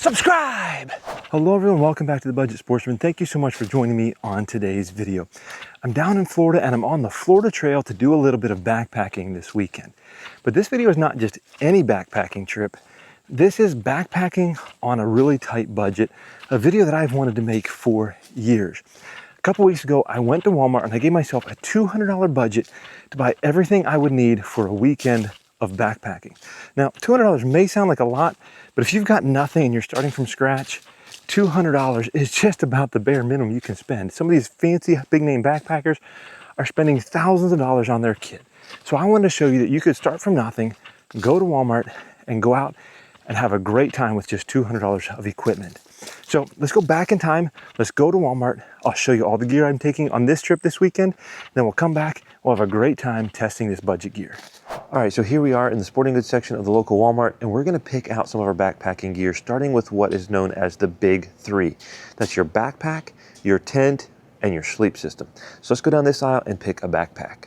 subscribe. Hello everyone, welcome back to The Budget Sportsman. Thank you so much for joining me on today's video. I'm down in Florida and I'm on the Florida Trail to do a little bit of backpacking this weekend. But this video is not just any backpacking trip. This is backpacking on a really tight budget, a video that I've wanted to make for years. A couple weeks ago, I went to Walmart and I gave myself a $200 budget to buy everything I would need for a weekend of backpacking. Now, $200 may sound like a lot, but if you've got nothing and you're starting from scratch, $200 is just about the bare minimum you can spend. Some of these fancy big name backpackers are spending thousands of dollars on their kit. So I wanted to show you that you could start from nothing, go to Walmart and go out and have a great time with just $200 of equipment. So let's go back in time. Let's go to Walmart. I'll show you all the gear I'm taking on this trip this weekend. Then we'll come back. We'll have a great time testing this budget gear. All right, so here we are in the sporting goods section of the local Walmart, and we're gonna pick out some of our backpacking gear, starting with what is known as the big three. That's your backpack, your tent, and your sleep system. So let's go down this aisle and pick a backpack.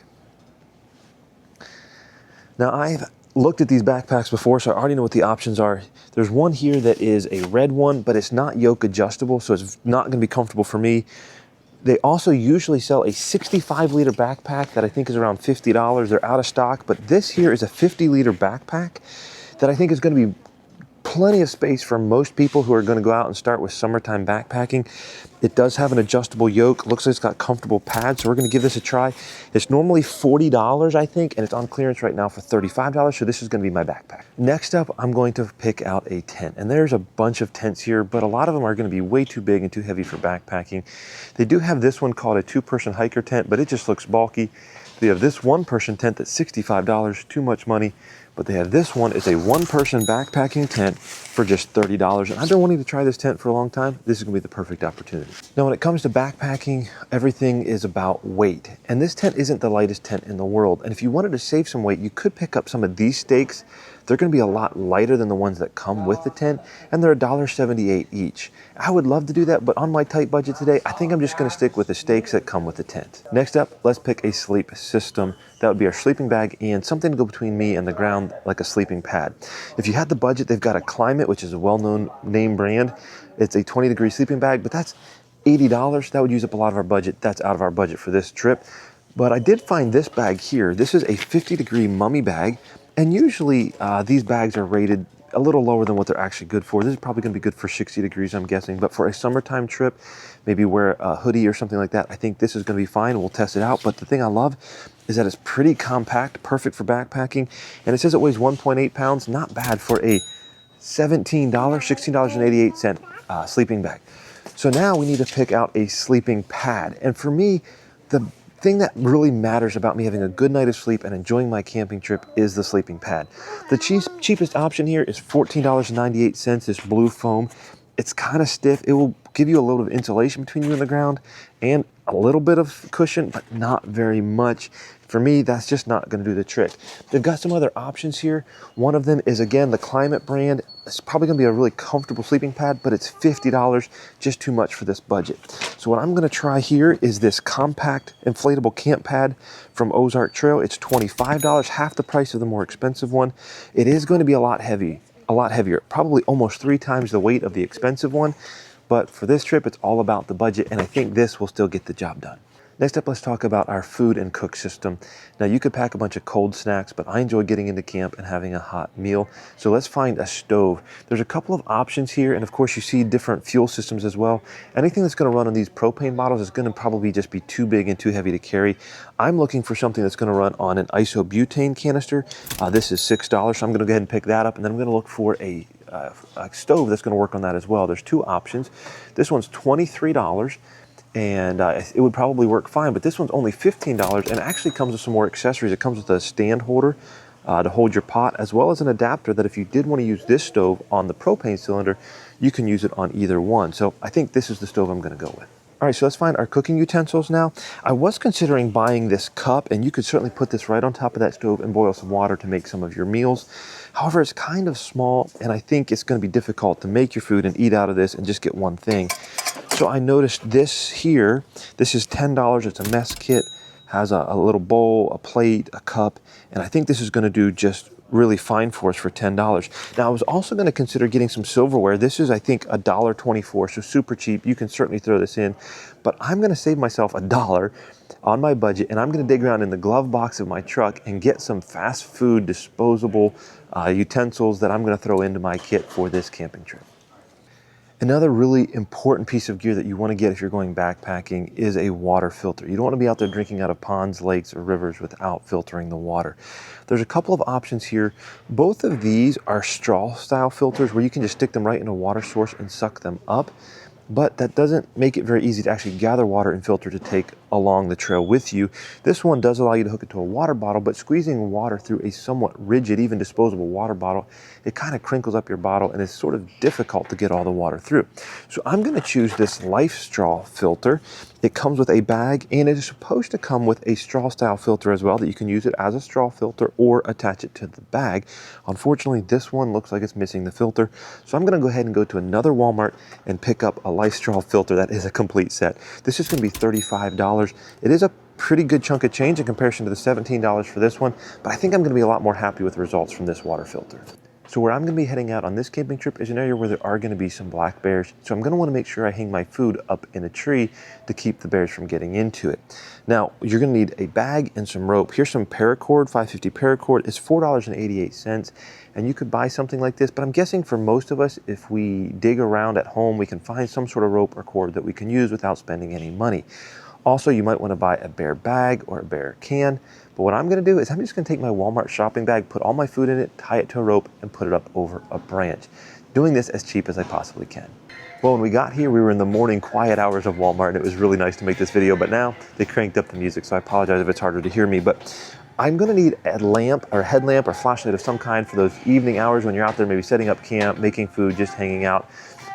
Now I've looked at these backpacks before, so I already know what the options are. There's one here that is a red one, but it's not yoke adjustable, so it's not gonna be comfortable for me. They also usually sell a 65-liter backpack that I think is around $50. They're out of stock, but this here is a 50-liter backpack that I think is gonna be plenty of space for most people who are gonna go out and start with summertime backpacking. It does have an adjustable yoke. Looks like it's got comfortable pads, so we're gonna give this a try. It's normally $40, I think, and it's on clearance right now for $35, so this is gonna be my backpack. Next up, I'm going to pick out a tent, and there's a bunch of tents here, but a lot of them are gonna be way too big and too heavy for backpacking. They do have this one called a two-person hiker tent, but it just looks bulky. They have this one-person tent that's $65, too much money. But they have this one, it's a one-person backpacking tent for just $30. And I've been wanting to try this tent for a long time. This is gonna be the perfect opportunity. Now, when it comes to backpacking, everything is about weight. And this tent isn't the lightest tent in the world. And if you wanted to save some weight, you could pick up some of these stakes. They're gonna be a lot lighter than the ones that come with the tent, and they're $1.78 each. I would love to do that, but on my tight budget today, I think I'm just gonna stick with the stakes that come with the tent. Next up, let's pick a sleep system. That would be our sleeping bag and something to go between me and the ground, like a sleeping pad. If you had the budget, they've got a Climate, which is a well-known name brand. It's a 20-degree sleeping bag, but that's $80. That would use up a lot of our budget. That's out of our budget for this trip. But I did find this bag here. This is a 50-degree mummy bag. And usually these bags are rated a little lower than what they're actually good for. This is probably gonna be good for 60 degrees, I'm guessing. But for a summertime trip, maybe wear a hoodie or something like that, I think this is gonna be fine. We'll test it out. But the thing I love is that it's pretty compact, perfect for backpacking. And it says it weighs 1.8 pounds, not bad for a $16.88 sleeping bag. So now we need to pick out a sleeping pad. And for me, the thing that really matters about me having a good night of sleep and enjoying my camping trip is the sleeping pad. The cheapest option here is $14.98, this blue foam. It's kind of stiff. It will give you a little bit of insulation between you and the ground and a little bit of cushion, but not very much. For me, that's just not gonna do the trick. They've got some other options here. One of them is, again, the Climate brand. It's probably gonna be a really comfortable sleeping pad, but it's $50, just too much for this budget. So what I'm gonna try here is this compact inflatable camp pad from Ozark Trail. It's $25, half the price of the more expensive one. It is gonna be a lot heavier, probably almost 3 times the weight of the expensive one. But for this trip, it's all about the budget, and I think this will still get the job done. Next up, let's talk about our food and cook system. Now, you could pack a bunch of cold snacks, but I enjoy getting into camp and having a hot meal. So let's find a stove. There's a couple of options here, and of course, you see different fuel systems as well. Anything that's gonna run on these propane bottles is gonna probably just be too big and too heavy to carry. I'm looking for something that's gonna run on an isobutane canister. This is $6, so I'm gonna go ahead and pick that up, and then I'm gonna look for a stove that's gonna work on that as well. There's 2 options. This one's $23. And it would probably work fine, but this one's only $15 and actually comes with some more accessories. It comes with a stand holder to hold your pot, as well as an adapter that if you did want to use this stove on the propane cylinder, you can use it on either one. So I think this is the stove I'm gonna go with. All right, so let's find our cooking utensils now. I was considering buying this cup, and you could certainly put this right on top of that stove and boil some water to make some of your meals. However, it's kind of small, and I think it's gonna be difficult to make your food and eat out of this and just get one thing. So I noticed this here. This is $10, it's a mess kit, has a little bowl, a plate, a cup, and I think this is gonna do just really fine for us for $10. Now, I was also going to consider getting some silverware. This is, I think, $1.24, so super cheap. You can certainly throw this in, but I'm going to save myself $1 on my budget, and I'm going to dig around in the glove box of my truck and get some fast food disposable utensils that I'm going to throw into my kit for this camping trip. Another really important piece of gear that you want to get if you're going backpacking is a water filter. You don't want to be out there drinking out of ponds, lakes, or rivers without filtering the water. There's a couple of options here. Both of these are straw style filters where you can just stick them right in a water source and suck them up. But that doesn't make it very easy to actually gather water and filter to take along the trail with you. This one does allow you to hook it to a water bottle, but squeezing water through a somewhat rigid, even disposable water bottle, it kind of crinkles up your bottle and it's sort of difficult to get all the water through. So I'm going to choose this Life Straw filter. It comes with a bag, and it is supposed to come with a straw style filter as well, that you can use it as a straw filter or attach it to the bag. Unfortunately, this one looks like it's missing the filter. So I'm going to go ahead and go to another Walmart and pick up a Life Straw filter that is a complete set. This is going to be $35. It is a pretty good chunk of change in comparison to the $17 for this one, but I think I'm going to be a lot more happy with the results from this water filter. So where I'm going to be heading out on this camping trip is an area where there are going to be some black bears. So I'm going to want to make sure I hang my food up in a tree to keep the bears from getting into it. Now, you're going to need a bag and some rope. Here's some paracord, 550 paracord. It's $4.88. And you could buy something like this, but I'm guessing for most of us, if we dig around at home, we can find some sort of rope or cord that we can use without spending any money. Also, you might want to buy a bear bag or a bear can. But what I'm going to do is I'm just going to take my Walmart shopping bag, put all my food in it, tie it to a rope, and put it up over a branch. Doing this as cheap as I possibly can. Well, when we got here, we were in the morning quiet hours of Walmart, and it was really nice to make this video, but now they cranked up the music, so I apologize if it's harder to hear me. But I'm going to need a lamp or a headlamp or flashlight of some kind for those evening hours when you're out there maybe setting up camp, making food, just hanging out.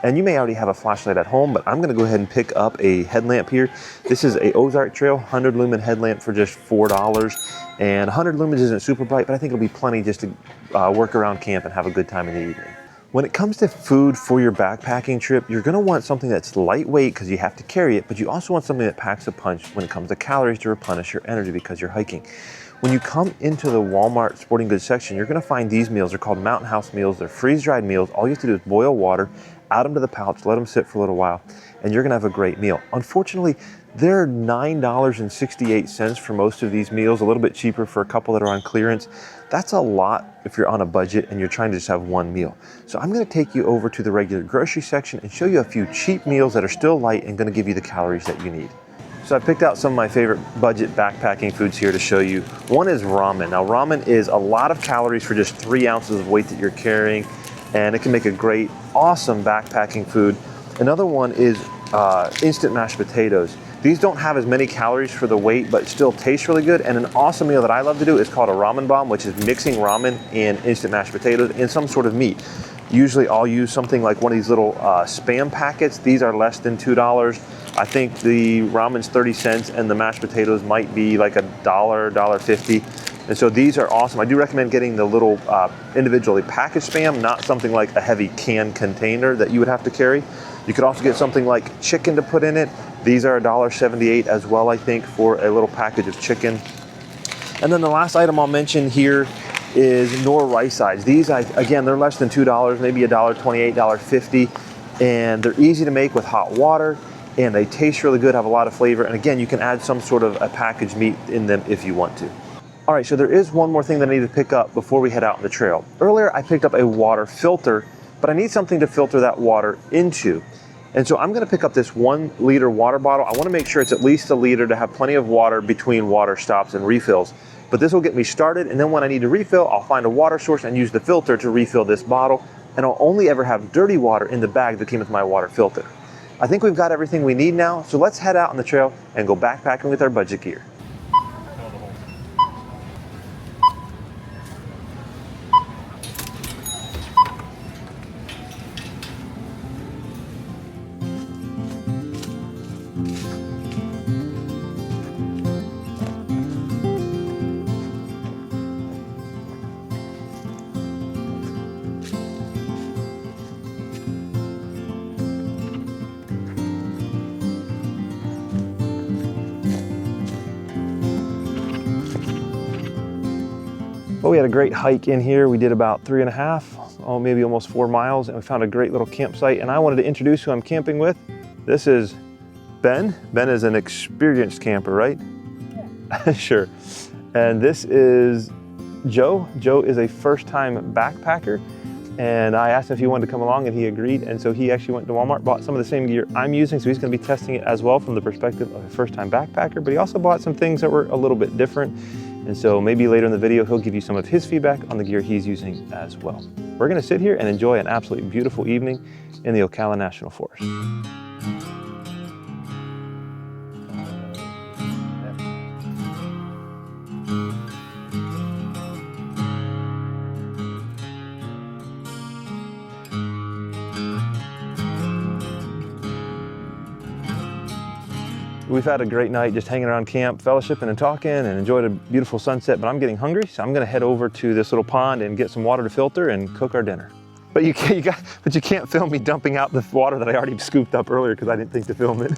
And you may already have a flashlight at home, but I'm going to go ahead and pick up a headlamp here. This is a Ozark Trail 100 lumen headlamp for just $4. And 100 lumens isn't super bright, but I think it'll be plenty just to work around camp and have a good time in the evening. When it comes to food for your backpacking trip, you're going to want something that's lightweight because you have to carry it, but you also want something that packs a punch when it comes to calories to replenish your energy because you're hiking. When you come into the Walmart sporting goods section, you're going to find these meals. They're called Mountain House meals. They're freeze-dried meals. All you have to do is boil water, add them to the pouch, let them sit for a little while, and you're going to have a great meal. Unfortunately, they're $9.68 for most of these meals, a little bit cheaper for a couple that are on clearance. That's a lot if you're on a budget and you're trying to just have one meal. So I'm going to take you over to the regular grocery section and show you a few cheap meals that are still light and going to give you the calories that you need. So I picked out some of my favorite budget backpacking foods here to show you. One is ramen. Now ramen is a lot of calories for just 3 ounces of weight that you're carrying, and it can make a great, awesome backpacking food. Another one is instant mashed potatoes. These don't have as many calories for the weight, but still taste really good. And an awesome meal that I love to do is called a ramen bomb, which is mixing ramen and instant mashed potatoes and some sort of meat. Usually I'll use something like one of these little Spam packets. These are less than $2. I think the ramen's 30 cents and the mashed potatoes might be like $1, $1.50. And so these are awesome. I do recommend getting the little individually packaged Spam, not something like a heavy can container that you would have to carry. You could also get something like chicken to put in it. These are $1.78 as well, I think, for a little package of chicken. And then the last item I'll mention here is Knorr rice sides. These, again, they're less than $2, maybe $1.28, $1.50, and they're easy to make with hot water, and they taste really good, have a lot of flavor, and again, you can add some sort of a packaged meat in them if you want to. All right, so there is one more thing that I need to pick up before we head out on the trail. Earlier, I picked up a water filter, but I need something to filter that water into. And so I'm gonna pick up this 1 liter water bottle. I wanna make sure it's at least a liter to have plenty of water between water stops and refills. But this will get me started, and then when I need to refill, I'll find a water source and use the filter to refill this bottle, and I'll only ever have dirty water in the bag that came with my water filter. I think we've got everything we need now, so let's head out on the trail and go backpacking with our budget gear. But we had a great hike in here. We did about 3.5, oh, maybe almost 4 miles, and we found a great little campsite. And I wanted to introduce who I'm camping with. This is Ben. Ben is an experienced camper, right? Yeah. Sure. And this is Joe. Joe is a first-time backpacker. And I asked him if he wanted to come along, and he agreed. And so he actually went to Walmart, bought some of the same gear I'm using. So he's going to be testing it as well from the perspective of a first-time backpacker. But he also bought some things that were a little bit different. And so maybe later in the video, he'll give you some of his feedback on the gear he's using as well. We're going to sit here and enjoy an absolutely beautiful evening in the Ocala National Forest. We've had a great night just hanging around camp, fellowshipping and talking, and enjoyed a beautiful sunset, but I'm getting hungry, so I'm gonna head over to this little pond and get some water to filter and cook our dinner. But you can't film me dumping out the water that I already scooped up earlier because I didn't think to film it.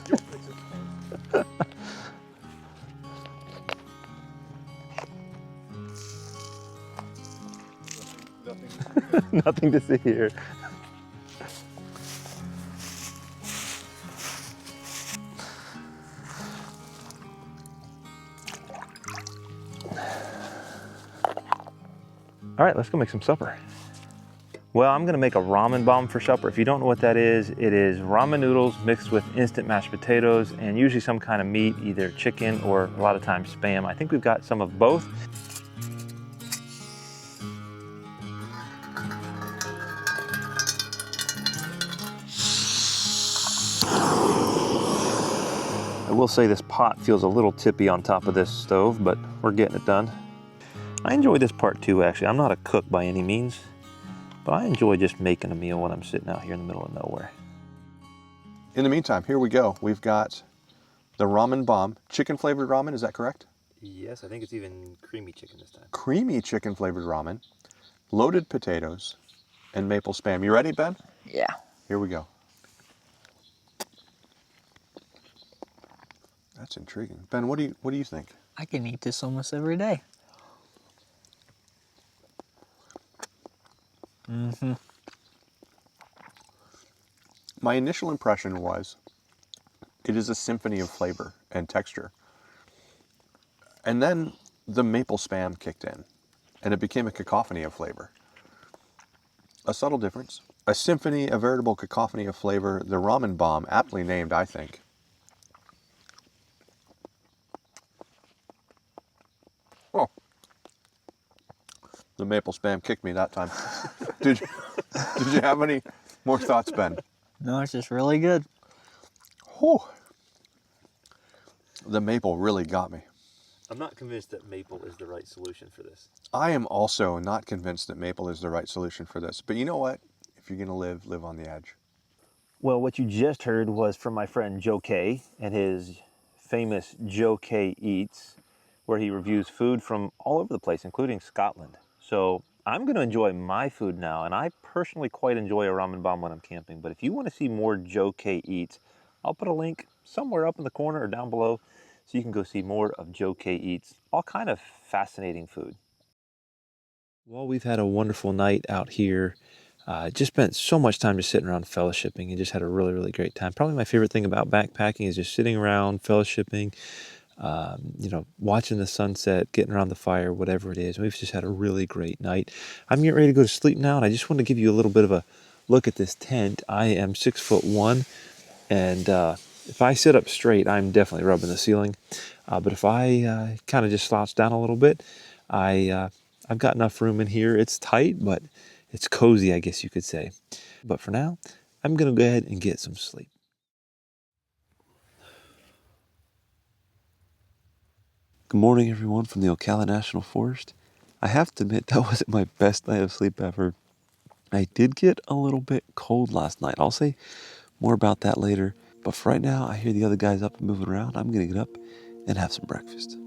Nothing to see here. All right, let's go make some supper. Well, I'm gonna make a ramen bomb for supper. If you don't know what that is, it is ramen noodles mixed with instant mashed potatoes and usually some kind of meat, either chicken or a lot of times Spam. I think we've got some of both. I will say this pot feels a little tippy on top of this stove, but we're getting it done. I enjoy this part too, actually. I'm not a cook by any means, but I enjoy just making a meal when I'm sitting out here in the middle of nowhere. In the meantime, here we go. We've got the ramen bomb, chicken flavored ramen, is that correct? Yes, I think it's even creamy chicken this time. Creamy chicken flavored ramen, loaded potatoes, and maple Spam. You ready, Ben? Yeah. Here we go. That's intriguing. Ben, what do you think? I can eat this almost every day. Mm-hmm. My initial impression was it is a symphony of flavor and texture. And then the maple Spam kicked in, and it became a cacophony of flavor. A subtle difference. A symphony, a veritable cacophony of flavor. The ramen bomb, aptly named, I think. Oh. The maple Spam kicked me that time. Did you have any more thoughts, Ben? No, it's just really good. Whew. The maple really got me. I'm not convinced that maple is the right solution for this. I am also not convinced that maple is the right solution for this. But you know what? If you're going to live on the edge. Well, what you just heard was from my friend Joe K and his famous Joe K Eats, where he reviews food from all over the place, including Scotland. So I'm going to enjoy my food now, and I personally quite enjoy a ramen bomb when I'm camping. But if you want to see more Joe K Eats, I'll put a link somewhere up in the corner or down below so you can go see more of Joe K Eats. All kind of fascinating food. Well, we've had a wonderful night out here. Just spent so much time just sitting around fellowshipping and just had a really, really great time. Probably my favorite thing about backpacking is just sitting around fellowshipping, watching the sunset, getting around the fire, whatever it is. We've just had a really great night. I'm getting ready to go to sleep now, and I just want to give you a little bit of a look at this tent. I am 6'1", and if I sit up straight, I'm definitely rubbing the ceiling. But if I kind of just slouch down a little bit, I've got enough room in here. It's tight, but it's cozy, I guess you could say. But for now, I'm going to go ahead and get some sleep. Good morning, everyone, from the Ocala National Forest. I have to admit, that wasn't my best night of sleep ever. I did get a little bit cold last night. I'll say more about that later. But for right now, I hear the other guys up and moving around. I'm going to get up and have some breakfast.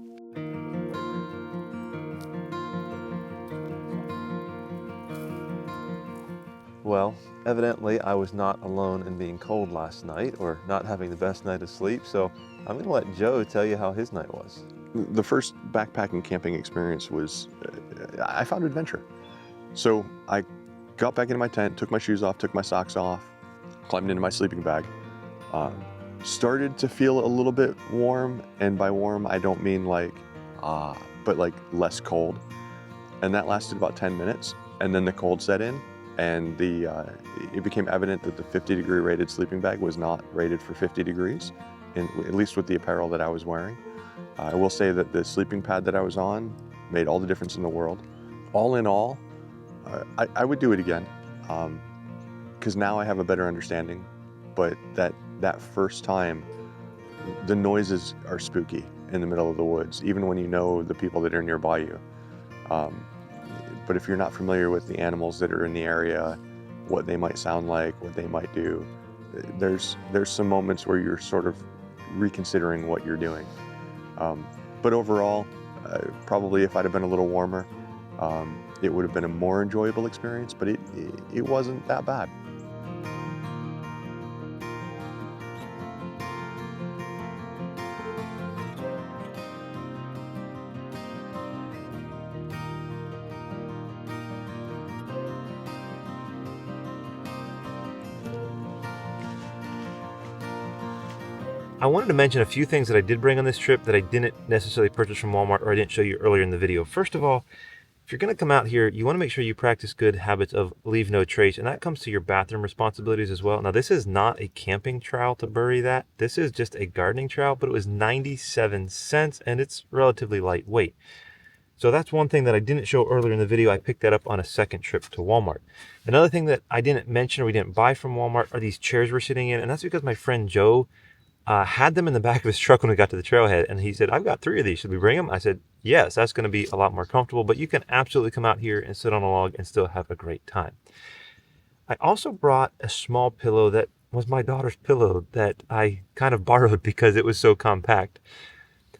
Well, evidently I was not alone in being cold last night or not having the best night of sleep, so I'm going to let Joe tell you how his night was. the first backpacking camping experience was, I found adventure. So I got back into my tent, took my shoes off, took my socks off, climbed into my sleeping bag, started to feel a little bit warm, and by warm I don't mean like, but like less cold. And that lasted about 10 minutes, and then the cold set in, and it became evident that the 50-degree rated sleeping bag was not rated for 50 degrees, at least with the apparel that I was wearing. I will say that the sleeping pad that I was on made all the difference in the world. All in all, I would do it again, because now I have a better understanding, but that first time, the noises are spooky in the middle of the woods, even when you know the people that are nearby you. But if you're not familiar with the animals that are in the area, what they might sound like, what they might do, there's some moments where you're sort of reconsidering what you're doing. But overall, probably if I'd have been a little warmer, it would have been a more enjoyable experience, but it wasn't that bad. I wanted to mention a few things that I did bring on this trip that I didn't necessarily purchase from Walmart or I didn't show you earlier in the video. First of all, if you're going to come out here, you want to make sure you practice good habits of leave no trace, and that comes to your bathroom responsibilities as well. Now, this is not a camping trowel to bury that. This is just a gardening trowel, but it was 97 cents, and it's relatively lightweight. So that's one thing that I didn't show earlier in the video. I picked that up on a second trip to Walmart. Another thing that I didn't mention or we didn't buy from Walmart are these chairs we're sitting in, and that's because my friend Joe had them in the back of his truck when we got to the trailhead, and he said, I've got 3 of these, should we bring them? I said, yes, that's going to be a lot more comfortable, but you can absolutely come out here and sit on a log and still have a great time. I also brought a small pillow that was my daughter's pillow that I kind of borrowed because it was so compact.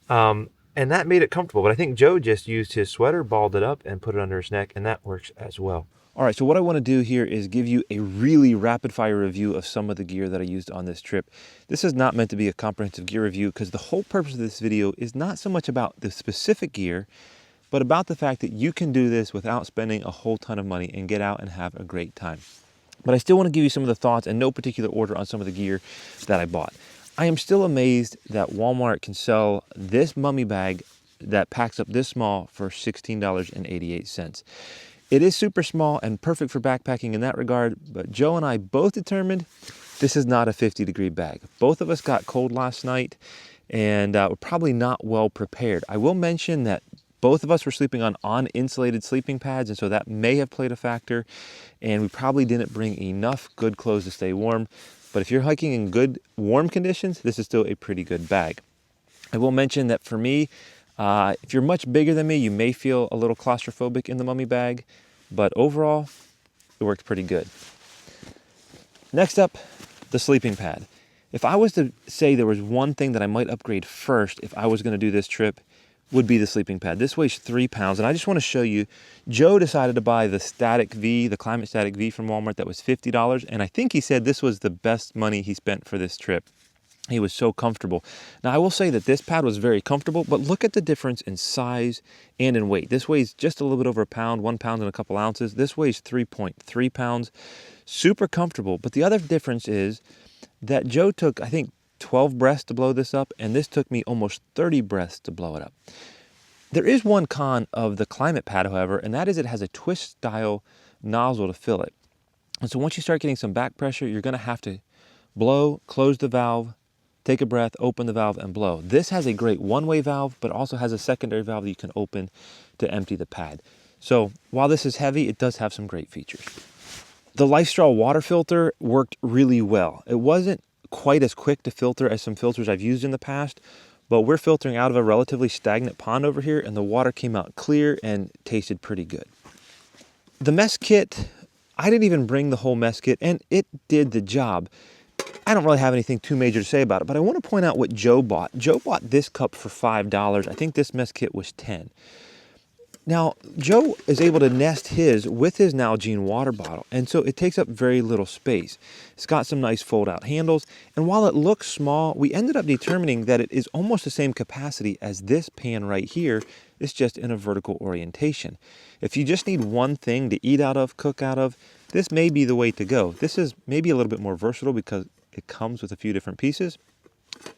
And that made it comfortable, but I think Joe just used his sweater, balled it up, and put it under his neck, and that works as well. All right, so what I want to do here is give you a really rapid fire review of some of the gear that I used on this trip. This is not meant to be a comprehensive gear review because the whole purpose of this video is not so much about the specific gear, but about the fact that you can do this without spending a whole ton of money and get out and have a great time. But I still want to give you some of the thoughts in no particular order on some of the gear that I bought. I am still amazed that Walmart can sell this mummy bag that packs up this small for $16.88. It is super small and perfect for backpacking in that regard, but Joe and I both determined this is not a 50-degree bag. Both of us got cold last night and were probably not well prepared. I will mention that both of us were sleeping on uninsulated sleeping pads, and so that may have played a factor, and we probably didn't bring enough good clothes to stay warm. But if you're hiking in good warm conditions, this is still a pretty good bag. I will mention that for me, if you're much bigger than me, you may feel a little claustrophobic in the mummy bag, but overall, it worked pretty good. Next up, the sleeping pad. If I was to say there was one thing that I might upgrade first if I was going to do this trip, would be the sleeping pad. This weighs 3 pounds, and I just want to show you, Joe decided to buy the Static V, the Climate Static V from Walmart that was $50, and I think he said this was the best money he spent for this trip. He was so comfortable. Now, I will say that this pad was very comfortable, but look at the difference in size and in weight. This weighs just a little bit over a pound, 1 pound and a couple ounces. This weighs 3.3 pounds. Super comfortable. But the other difference is that Joe took, I think, 12 breaths to blow this up, and this took me almost 30 breaths to blow it up. There is one con of the Climate Pad, however, and that is it has a twist-style nozzle to fill it. And so once you start getting some back pressure, you're going to have to blow, close the valve, take a breath, open the valve, and blow. This has a great one-way valve, but also has a secondary valve that you can open to empty the pad. So while this is heavy, it does have some great features. The LifeStraw water filter worked really well. It wasn't quite as quick to filter as some filters I've used in the past, but we're filtering out of a relatively stagnant pond over here, and the water came out clear and tasted pretty good. The mess kit, I didn't even bring the whole mess kit, and it did the job. I don't really have anything too major to say about it, but I want to point out what Joe bought. Joe bought this cup for $5. I think this mess kit was $10. Now, Joe is able to nest his with his Nalgene water bottle, and so it takes up very little space. It's got some nice fold-out handles, and while it looks small, we ended up determining that it is almost the same capacity as this pan right here. It's just in a vertical orientation. If you just need one thing to eat out of, cook out of, this may be the way to go. This is maybe a little bit more versatile because it comes with a few different pieces.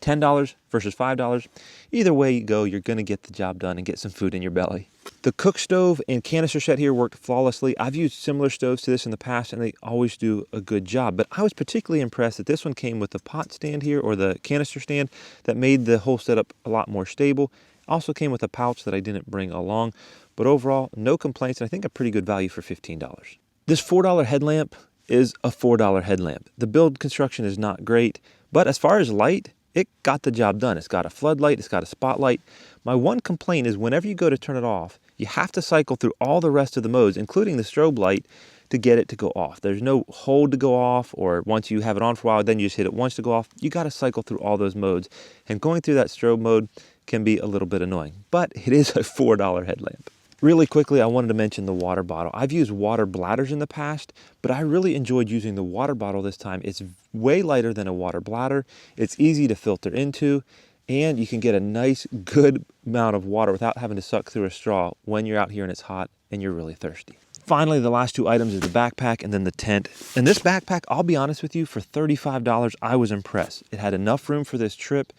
$10 versus $5. Either way you go, you're gonna get the job done and get some food in your belly. The cook stove and canister set here worked flawlessly. I've used similar stoves to this in the past and they always do a good job, but I was particularly impressed that this one came with the pot stand here, or the canister stand, that made the whole setup a lot more stable. Also came with a pouch that I didn't bring along, but overall, no complaints, and I think a pretty good value for $15. This $4 headlamp is a $4 headlamp. The build construction is not great, but as far as light, it got the job done. It's got a floodlight, it's got a spotlight. My one complaint is whenever you go to turn it off, you have to cycle through all the rest of the modes, including the strobe light, to get it to go off. There's no hold to go off, or once you have it on for a while, then you just hit it once to go off. You got to cycle through all those modes, and going through that strobe mode can be a little bit annoying, but it is a $4 headlamp. Really quickly, I wanted to mention the water bottle. I've used water bladders in the past, but I really enjoyed using the water bottle this time. It's way lighter than a water bladder. It's easy to filter into, and you can get a nice, good amount of water without having to suck through a straw when you're out here and it's hot and you're really thirsty. Finally, the last two items is the backpack and then the tent. And this backpack, I'll be honest with you, for $35, I was impressed. It had enough room for this trip.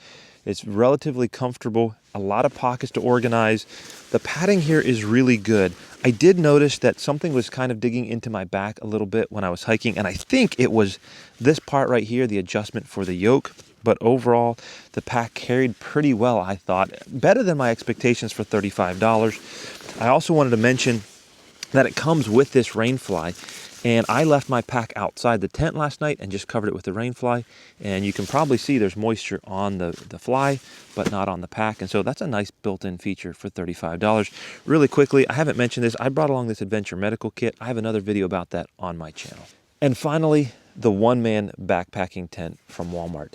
It's relatively comfortable, a lot of pockets to organize. The padding here is really good. I did notice that something was kind of digging into my back a little bit when I was hiking, and I think it was this part right here, the adjustment for the yoke. But overall, the pack carried pretty well, I thought. Better than my expectations for $35. I also wanted to mention that it comes with this rainfly. And I left my pack outside the tent last night and just covered it with the rainfly. And you can probably see there's moisture on the fly, but not on the pack. And so that's a nice built-in feature for $35. Really quickly, I haven't mentioned this. I brought along this Adventure Medical Kit. I have another video about that on my channel. And finally, the one-man backpacking tent from Walmart.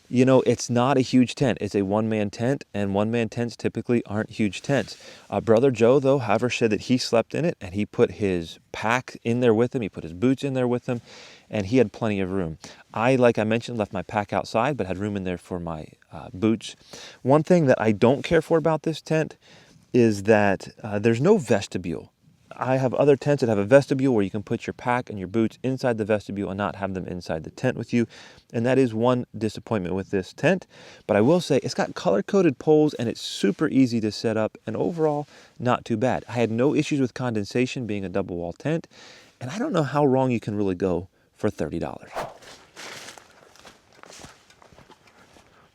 You know, it's not a huge tent. It's a one-man tent, and one-man tents typically aren't huge tents. Brother Joe, though, however, said that he slept in it, and he put his pack in there with him. He put his boots in there with him, and he had plenty of room. I, like I mentioned, left my pack outside, but had room in there for my boots. One thing that I don't care for about this tent is that there's no vestibule. I have other tents that have a vestibule where you can put your pack and your boots inside the vestibule and not have them inside the tent with you. And that is one disappointment with this tent. But I will say it's got color-coded poles and it's super easy to set up, and overall, not too bad. I had no issues with condensation being a double wall tent, and I don't know how wrong you can really go for $30.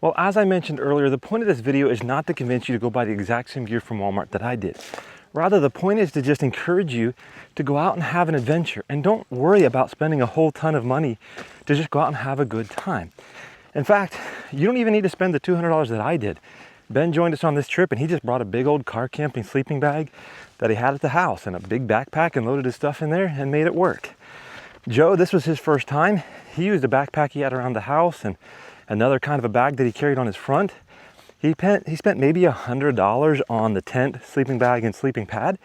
Well, as I mentioned earlier, the point of this video is not to convince you to go buy the exact same gear from Walmart that I did. Rather, the point is to just encourage you to go out and have an adventure, and don't worry about spending a whole ton of money to just go out and have a good time. In fact, you don't even need to spend the $200 that I did. Ben joined us on this trip and he just brought a big old car camping sleeping bag that he had at the house and a big backpack and loaded his stuff in there and made it work. Joe, this was his first time. He used a backpack he had around the house and another kind of a bag that he carried on his front. He spent maybe $100 on the tent, sleeping bag, and sleeping pad,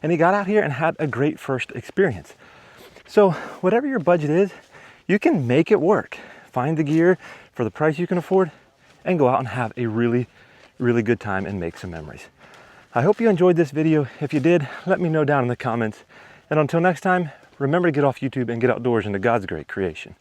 and he got out here and had a great first experience. So whatever your budget is, you can make it work. Find the gear for the price you can afford and go out and have a really, really good time and make some memories. I hope you enjoyed this video. If you did, let me know down in the comments. And until next time, remember to get off YouTube and get outdoors into God's great creation.